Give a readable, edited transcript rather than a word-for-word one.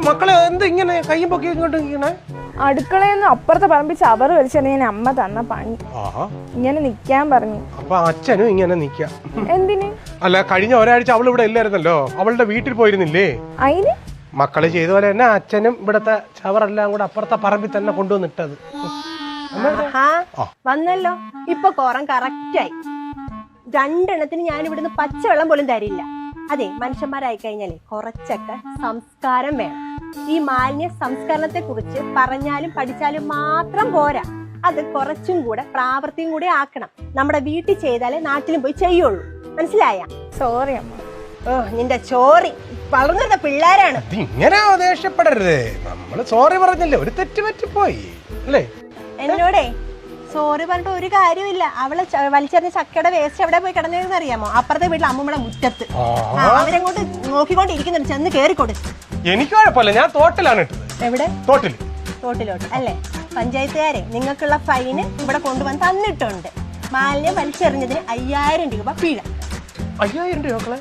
മക്കളെ എന്ത് ഇങ്ങനെ കയ്യും പൊക്കി ഇങ്ങോട്ട് ഇങ്ങനെ? അടുക്കളയെന്ന് അപ്പുറത്തെ പറമ്പിൽ ചവറ് വലിച്ചെറിയാൻ അമ്മ തന്ന പണി. ഇങ്ങനെ നിക്കാൻ പറഞ്ഞു. അപ്പൊ അച്ഛനും ഇങ്ങനെ നിക്കാം. എന്തിന്? അല്ല, കഴിഞ്ഞ ഒരാഴ്ച അവൾ ഇവിടെ ഇല്ലായിരുന്നല്ലോ, അവളുടെ വീട്ടിൽ പോയിരുന്നില്ലേ? അതിന് മക്കള് ചെയ്ത പോലെ തന്നെ അച്ഛനും ഇവിടത്തെ ചവറെല്ലാം കൂടെ അപ്പുറത്തെ പറമ്പിൽ തന്നെ കൊണ്ടുവന്നിട്ടത്. വന്നല്ലോ, ഇപ്പൊ കോറം കറക്റ്റായി. രണ്ടെണ്ണത്തിന് ഞാൻ ഇവിടുന്ന് പച്ചവെള്ളം പോലും തരില്ല. അതെ, മനുഷ്യന്മാരായി കഴിഞ്ഞാലേ കുറച്ചൊക്കെ സംസ്കാരം വേണം. ഈ മാലിന്യ സംസ്കരണത്തെ കുറിച്ച് പറഞ്ഞാലും പഠിച്ചാലും മാത്രം പോരാ, അത് കുറച്ചും കൂടെ പ്രാവർത്തികം കൂടെ ആക്കണം. നമ്മുടെ വീട്ടിൽ ചെയ്താലേ നാട്ടിലും പോയി ചെയ്യുള്ളൂ. മനസ്സിലായ? സോറി അമ്മ. നിന്റെ ചോറി വളർന്നിട്ട പിള്ളേരാണ്. ഇങ്ങനെ ദേഷ്യപ്പെടരുത്, നമ്മള് സോറി പറഞ്ഞില്ലേ, ഒരു തെറ്റ് പറ്റിപ്പോയി അല്ലേ? എന്നോടേ സോറി പറഞ്ഞിട്ട് ഒരു കാര്യമില്ല. അവള് വലിച്ചെറിഞ്ഞ ചക്കയുടെ വേസ്റ്റ് എവിടെ പോയി കിടന്നതെന്ന് അറിയാമോ? അപ്പുറത്തെ വീട്ടിൽ അമ്മൂമ്മയുടെ മുറ്റത്ത്. അവരങ്ങോട്ട് നോക്കിക്കൊണ്ടിരിക്കുന്നുണ്ട്, ചെന്ന് കേറിക്കൊടു. എനിക്ക് കുഴപ്പമില്ല, ഞാൻ തോട്ടിലാണ് ഇട്ടത്. എവിടെ? തോട്ടിലോട്ട് അല്ലേ? പഞ്ചായത്തുകാരെ നിങ്ങൾക്കുള്ള ഫൈന് ഇവിടെ കൊണ്ടുവന്ന് തന്നിട്ടുണ്ട്. മാലിന്യം വലിച്ചെറിഞ്ഞതിന് 5000 രൂപ പിഴ. 5000 രൂപ?